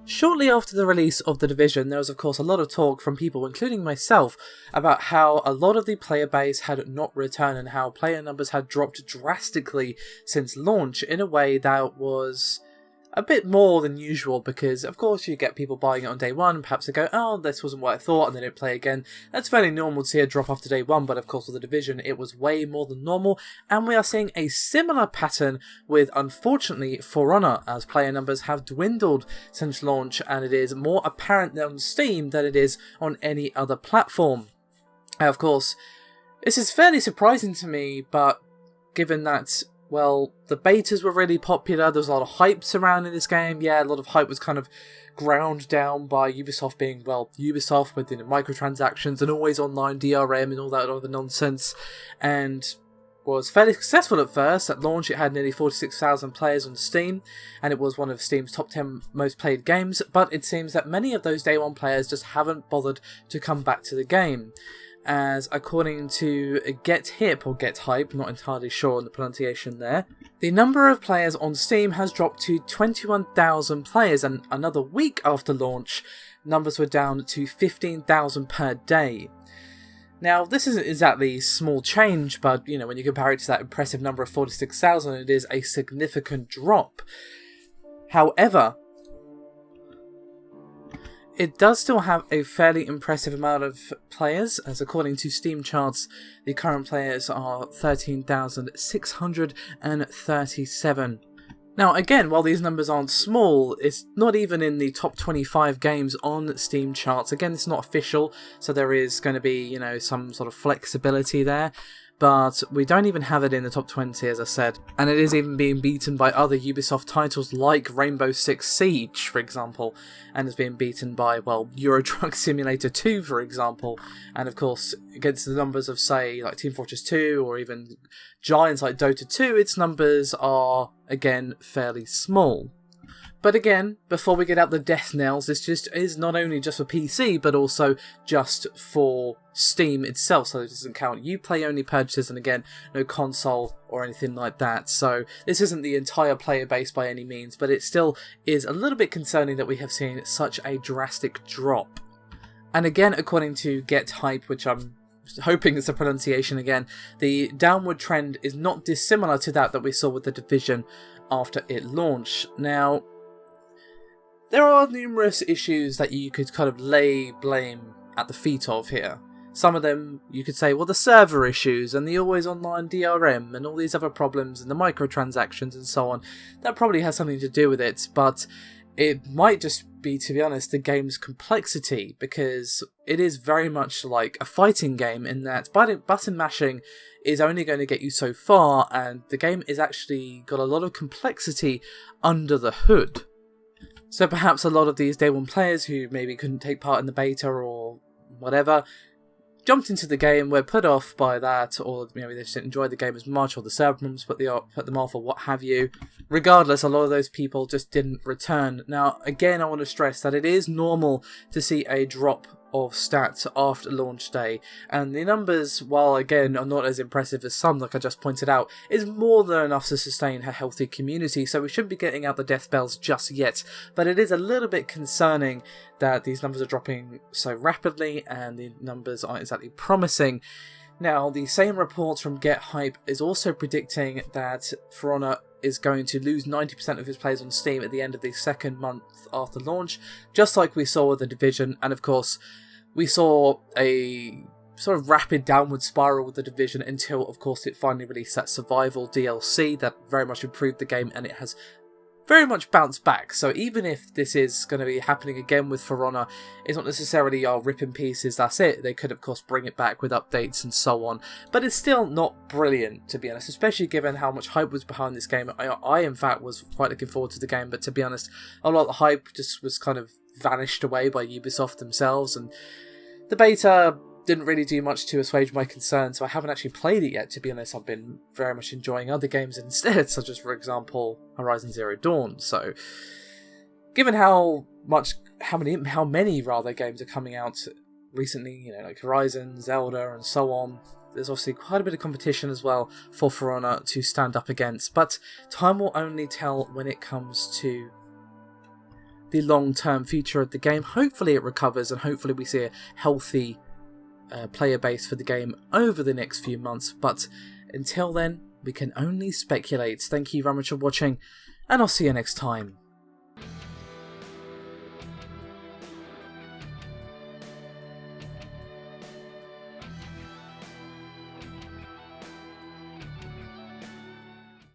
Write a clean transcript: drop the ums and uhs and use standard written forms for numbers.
Shortly after the release of The Division, there was of course a lot of talk from people, including myself, about how a lot of the player base had not returned and how player numbers had dropped drastically since launch in a way that was a bit more than usual, because of course you get people buying it on day one and perhaps they go, oh, this wasn't what I thought, and they don't play again. That's fairly normal to see a drop after day one, but of course with The Division it was way more than normal, and we are seeing a similar pattern with, unfortunately, For Honor, as player numbers have dwindled since launch, and it is more apparent on Steam than it is on any other platform. Now, of course, this is fairly surprising to me, but given that, well, the betas were really popular, there was a lot of hype surrounding this game. Yeah, a lot of hype was kind of ground down by Ubisoft being, well, Ubisoft with microtransactions and always online DRM and all that other nonsense, and was fairly successful at first. At launch it had nearly 46,000 players on Steam, and it was one of Steam's top 10 most played games, but it seems that many of those day one players just haven't bothered to come back to the game, as according to Get Hip, or Get Hype, not entirely sure on the pronunciation there, the number of players on Steam has dropped to 21,000 players, and another week after launch, numbers were down to 15,000 per day. Now, this isn't exactly small change, but, when you compare it to that impressive number of 46,000, it is a significant drop. However, it does still have a fairly impressive amount of players, as according to Steam charts, the current players are 13,637. Now again, while these numbers aren't small, it's not even in the top 25 games on Steam charts. Again, it's not official, so there is going to be, some sort of flexibility there. But we don't even have it in the top 20, as I said. And it is even being beaten by other Ubisoft titles like Rainbow Six Siege, for example. And is being beaten by, well, Euro Truck Simulator 2, for example. And of course, against the numbers of, say, like Team Fortress 2, or even giants like Dota 2, its numbers are, again, fairly small. But again, before we get out the death knells, this just is not only just for PC, but also just for Steam itself, so it doesn't count Uplay-only purchases, and again, no console or anything like that. So this isn't the entire player base by any means, but it still is a little bit concerning that we have seen such a drastic drop. And again, according to Get Hype, which I'm hoping is the pronunciation again, the downward trend is not dissimilar to that we saw with The Division after it launched. Now, there are numerous issues that you could kind of lay blame at the feet of here. Some of them you could say, well, the server issues and the always online DRM and all these other problems and the microtransactions and so on. That probably has something to do with it, but it might just be, to be honest, the game's complexity, because it is very much like a fighting game in that button mashing is only going to get you so far, and the game is actually got a lot of complexity under the hood. So perhaps a lot of these day one players who maybe couldn't take part in the beta or whatever jumped into the game, were put off by that, or maybe they just didn't enjoy the game as much, or the server problems put them off, or what have you. Regardless, a lot of those people just didn't return. Now, again, I want to stress that it is normal to see a drop of stats after launch day, and the numbers, while again are not as impressive as some, like I just pointed out, is more than enough to sustain a healthy community, so we shouldn't be getting out the death bells just yet. But it is a little bit concerning that these numbers are dropping so rapidly, and the numbers aren't exactly promising. Now, the same reports from Get Hype is also predicting that For Honor is going to lose 90% of its players on Steam at the end of the second month after launch, just like we saw with The Division, and of course, we saw a sort of rapid downward spiral with The Division until, of course, it finally released that Survival DLC that very much improved the game, and it has very much bounced back. So even if this is going to be happening again with For Honor, it's not necessarily rip in pieces, that's it. They could of course bring it back with updates and so on, but it's still not brilliant, to be honest, especially given how much hype was behind this game. I in fact was quite looking forward to the game, but to be honest, a lot of the hype just was kind of vanished away by Ubisoft themselves, and the beta didn't really do much to assuage my concerns, so I haven't actually played it yet, to be honest. I've been very much enjoying other games instead, such as, for example, Horizon Zero Dawn. So, given how many games are coming out recently, like Horizon, Zelda, and so on, there's obviously quite a bit of competition as well for Honor to stand up against, but time will only tell when it comes to the long-term future of the game. Hopefully it recovers, and hopefully we see a healthy player base for the game over the next few months. But until then, we can only speculate. Thank you very much for watching, and I'll see you next time.